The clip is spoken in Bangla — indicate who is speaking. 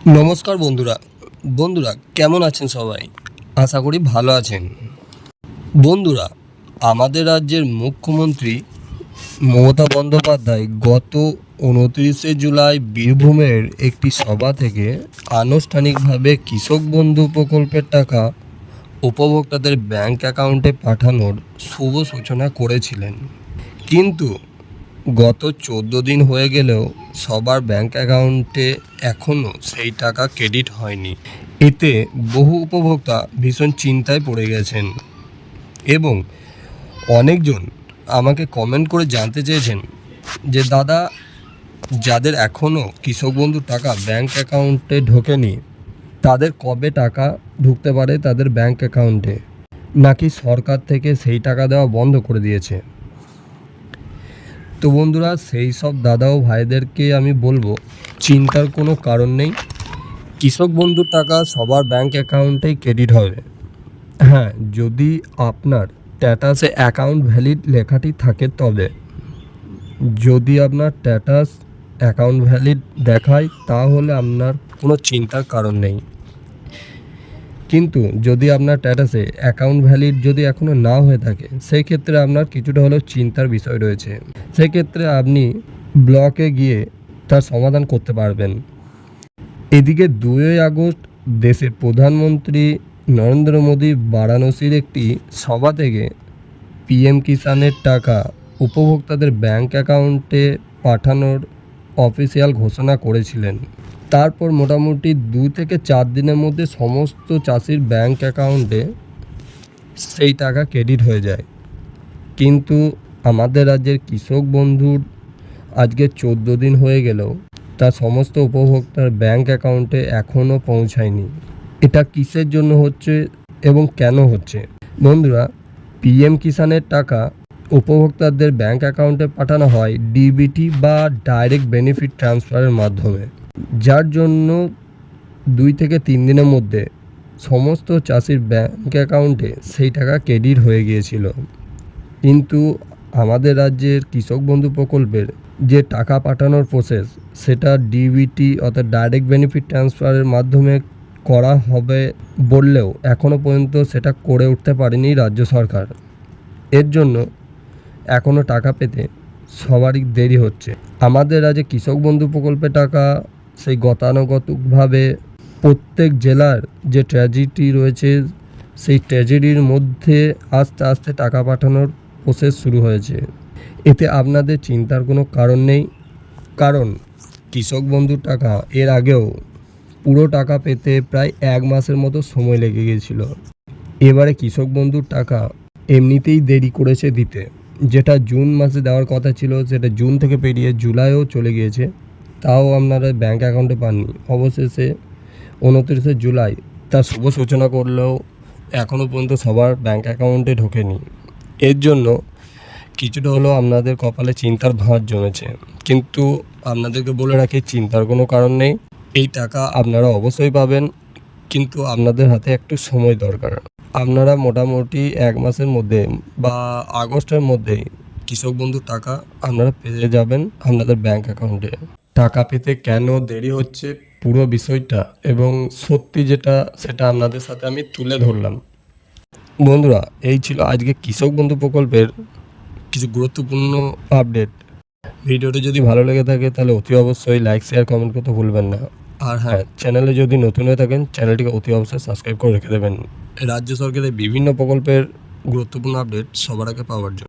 Speaker 1: নমস্কার বন্ধুরা। কেমন আছেন সবাই? আশা করি ভালো আছেন। বন্ধুরা, আমাদের রাজ্যের মুখ্যমন্ত্রী মমতা বন্দ্যোপাধ্যায় গত 29শে জুলাই বীরভূমের একটি সভা থেকে আনুষ্ঠানিকভাবে কৃষক বন্ধু প্রকল্পের টাকা উপভোক্তাদের ব্যাংক অ্যাকাউন্টে পাঠানোর শুভ সূচনা করেছিলেন। কিন্তু গত 14 দিন হয়ে গেলেও সবার ব্যাংক অ্যাকাউন্টে এখনও সেই টাকা ক্রেডিট হয়নি। এতে বহু উপভোক্তা ভীষণ চিন্তায় পড়ে গেছেন এবং অনেকজন আমাকে কমেন্ট করে জানতে চেয়েছেন যে দাদা, যাদের এখনও কৃষক বন্ধুর টাকা ব্যাংক অ্যাকাউন্টে ঢোকেনি তাদের কবে টাকা ঢুকতে পারে তাদের ব্যাংক অ্যাকাউন্টে, নাকি সরকার থেকে সেই টাকা দেওয়া বন্ধ করে দিয়েছে। তো বন্ধুরা, সেই সব দাদা ও ভাইদেরকে আমি বলবো, চিন্তার কোনো কারণ নেই। কৃষক বন্ধুর টাকা সবার ব্যাংক অ্যাকাউন্টেই ক্রেডিট হবে। হ্যাঁ, যদি আপনার স্ট্যাটাসে অ্যাকাউন্ট ভ্যালিড লেখাটি থাকে তবে। যদি আপনার স্ট্যাটাস অ্যাকাউন্ট ভ্যালিড দেখায় তাহলে আপনার কোনো চিন্তার কারণ নেই। কিন্তু যদি আপনার স্ট্যাটাসে অ্যাকাউন্ট ভ্যালিড যদি এখনও না হয়ে থাকে, সেই ক্ষেত্রে আপনার কিছুটা হলেও চিন্তার বিষয় রয়েছে। সেক্ষেত্রে আপনি ব্লকে গিয়ে তার সমাধান করতে পারবেন। এদিকে 2 আগস্ট দেশের প্রধানমন্ত্রী নরেন্দ্র মোদী বারাণসীর একটি সভা থেকে পিএম কিষাণের টাকা উপভোক্তাদের ব্যাংক অ্যাকাউন্টে পাঠানোর অফিসিয়াল ঘোষণা করেছিলেন। তারপর মোটামুটি 2 থেকে 4 দিনের মধ্যে সমস্ত চাষির ব্যাংক অ্যাকাউন্টে সেই টাকা ক্রেডিট হয়ে যায়। কিন্তু আমাদের রাজ্যের কৃষক বন্ধুর আজকে 14 দিন হয়ে গেলেও তার সমস্ত উপভোক্তার ব্যাংক অ্যাকাউন্টে এখনও পৌঁছায়নি। এটা কিসের জন্য হচ্ছে এবং কেন হচ্ছে? বন্ধুরা, পিএম কিষাণের টাকা উপভোক্তাদের ব্যাংক অ্যাকাউন্টে পাঠানো হয় ডিবিটি বা ডাইরেক্ট বেনিফিট ট্রান্সফারের মাধ্যমে, যার জন্য 2 থেকে 3 দিনের মধ্যে সমস্ত চাষির ব্যাংক অ্যাকাউন্টে সেই টাকা ক্রেডিট হয়ে গিয়েছিল। কিন্তু আমাদের রাজ্যের কৃষক বন্ধু প্রকল্পের যে টাকা পাঠানোর প্রসেস, সেটা ডিবিটি অর্থাৎ ডাইরেক্ট বেনিফিট ট্রান্সফারের মাধ্যমে করা হবে বললেও এখনও পর্যন্ত সেটা করে উঠতে পারেনি রাজ্য সরকার। এর জন্য এখনও টাকা পেতে সবারই দেরি হচ্ছে। আমাদের রাজ্যে কৃষক বন্ধু প্রকল্পের টাকা সেই গতানুগতিকভাবে প্রত্যেক জেলার যে ট্র্যাজেডি রয়েছে সেই ট্র্যাজেডির মধ্যে আস্তে আস্তে টাকা পাঠানোর প্রসেস শুরু হয়েছে। এতে আপনাদের চিন্তার কোনো কারণ নেই, কারণ কৃষক বন্ধুর টাকা এর আগেও পুরো টাকা পেতে প্রায় 1 মাসের মতো সময় লেগে গিয়েছিল। এবারে কৃষক বন্ধুর টাকা এমনিতেই দেরি করেছে দিতে। যেটা জুন মাসে দেওয়ার কথা ছিল সেটা জুন থেকে পেরিয়ে জুলাইও চলে গিয়েছে, তাও আপনারা ব্যাংক অ্যাকাউন্টে পাননি। অবশেষে 29শে জুলাই তার শুভ সূচনা করলেও এখনও পর্যন্ত সবার ব্যাংক অ্যাকাউন্টে ঢোকেনি। এর জন্য কিছুটা হলেও আপনাদের কপালে চিন্তার ভাঁজ জমেছে। কিন্তু আপনাদেরকে বলে রাখি, চিন্তার কোনো কারণ নেই। এই টাকা আপনারা অবশ্যই পাবেন, কিন্তু আপনাদের হাতে একটু সময় দরকার। আপনারা মোটামুটি 1 মাসের মধ্যে বা আগস্টের মধ্যেই কৃষক বন্ধুর টাকা আপনারা পেয়ে যাবেন আপনাদের ব্যাংক অ্যাকাউন্টে। টাকা পেতে কেন দেরি হচ্ছে পুরো বিষয়টা এবং সত্যি যেটা, সেটা আপনাদের সাথে আমি তুলে ধরলাম। বন্ধুরা, এই ছিল আজকে কৃষক বন্ধু প্রকল্পের কিছু গুরুত্বপূর্ণ আপডেট। ভিডিওটি যদি ভালো লেগে থাকে তাহলে অতি অবশ্যই লাইক, শেয়ার, কমেন্ট করতে ভুলবেন না। আর হ্যাঁ, চ্যানেলে যদি নতুন হয়ে থাকেন চ্যানেলটিকে অতি অবশ্যই সাবস্ক্রাইব করে রেখে দেবেন রাজ্য সরকারের বিভিন্ন প্রকল্পের গুরুত্বপূর্ণ আপডেট সবার আগে পাওয়ার জন্য।